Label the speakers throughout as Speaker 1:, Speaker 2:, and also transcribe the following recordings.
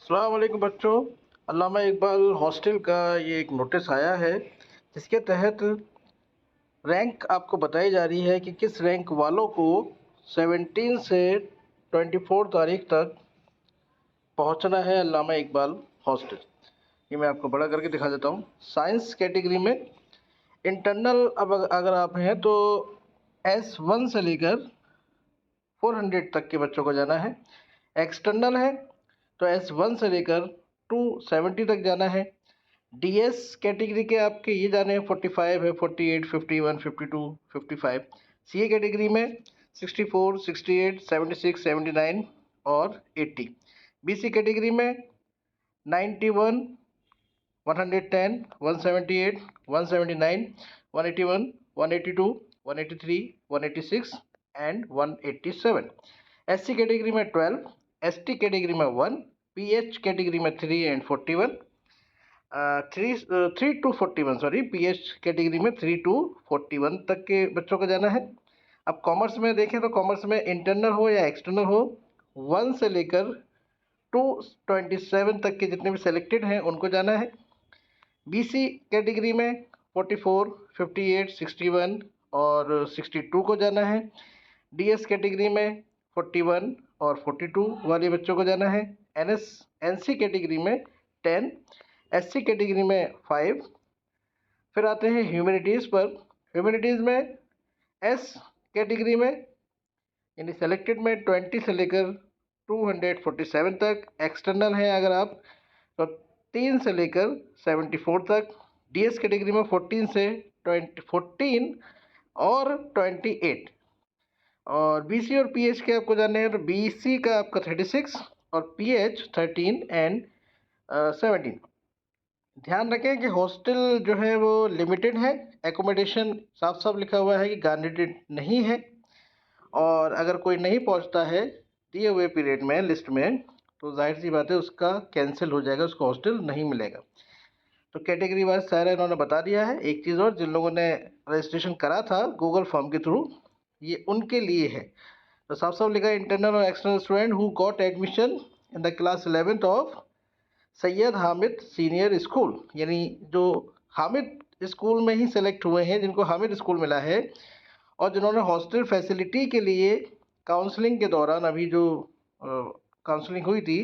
Speaker 1: अस्सलाम वालेकुम बच्चों। अल्लामा इकबाल हॉस्टल का ये एक नोटिस आया है जिसके तहत रैंक आपको बताई जा रही है कि किस रैंक वालों को 17 से 24 तारीख तक पहुंचना है अल्लामा इकबाल हॉस्टल। ये मैं आपको बड़ा करके दिखा देता हूँ। साइंस कैटेगरी में इंटरनल अब अगर आप हैं तो S1 से लेकर 400 तक के बच्चों को जाना है। एक्सटर्नल है तो S1 से लेकर 270 तक जाना है। DS कैटेगरी के आपके ये जाने हैं 45 है, 48, 51, 52, 55। CA कैटेगरी में 64, 68, 76, 79 और 80। BC कैटेगरी में 91, 110, 178, 179, 181, 182, 183, 186 एंड 187। SC कैटेगरी में 12, ST कैटेगरी में 1, PH कैटेगरी में 3 and 41, 3 to 41 sorry, PH category में 3 टू 41 तक के बच्चों को जाना है। अब कॉमर्स में देखें तो कॉमर्स में इंटरनल हो या एक्सटर्नल हो 1 से लेकर 227 तक के जितने भी सेलेक्टेड हैं उनको जाना है। BC कैटेगरी में 44, 58, 61 और 62 को जाना है। DS कैटेगरी में 41 और 42 वाले बच्चों को जाना है। NC कैटेगरी में 10, SC कैटेगरी में 5। फिर आते हैं ह्यूमैनिटीज़ पर। ह्यूमैनिटीज़ में S कैटेगरी में यानी सेलेक्टेड में 20 से लेकर 247 तक। एक्सटर्नल है अगर आप तो 3 से लेकर 74 तक। DS कैटेगरी में 14 से 14 और 28। और BC और PH के आपको जानने हैं तो BC का आपका 36 और PH 13 एंड 17। ध्यान रखें कि हॉस्टल जो है वो लिमिटेड है। एकोमोडेशन साफ साफ लिखा हुआ है कि गारंटेड नहीं है, और अगर कोई नहीं पहुंचता है दिए हुए पीरियड में लिस्ट में तो जाहिर सी बात है उसका कैंसिल हो जाएगा, उसको हॉस्टल नहीं मिलेगा। तो कैटेगरी वाइज सारा इन्होंने बता दिया है। एक चीज़ और, जिन लोगों ने रजिस्ट्रेशन करा था गूगल फॉर्म के थ्रू, ये उनके लिए है। तो साफ साफ लिखा है इंटरनल और external student who got admission in the class 11th of Syed Hamid senior school, यानी जो हामिद स्कूल में ही सेलेक्ट हुए हैं, जिनको हामिद स्कूल मिला है, और जिन्होंने हॉस्टल फैसिलिटी के लिए काउंसलिंग के दौरान अभी जो काउंसलिंग हुई थी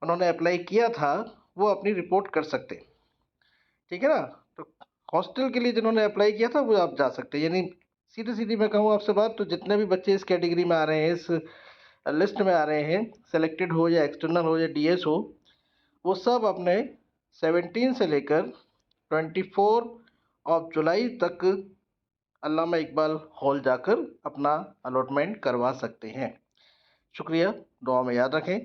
Speaker 1: उन्होंने अप्लाई किया था, वो अपनी रिपोर्ट कर सकते हैं। ठीक है ना। तो हॉस्टल के लिए जिन्होंने अप्लाई किया था वो आप जा सकते हैं। यानी सीधी सीधी मैं कहूँ आपसे बात, तो जितने भी बच्चे इस कैटेगरी में आ रहे हैं, इस लिस्ट में आ रहे हैं, सेलेक्टेड हो या एक्सटर्नल हो या DS हो, वो सब अपने 17 से लेकर 24 ऑफ जुलाई तक अल्लामा इकबाल हॉल जाकर अपना अलॉटमेंट करवा सकते हैं। शुक्रिया, दुआ में याद रखें।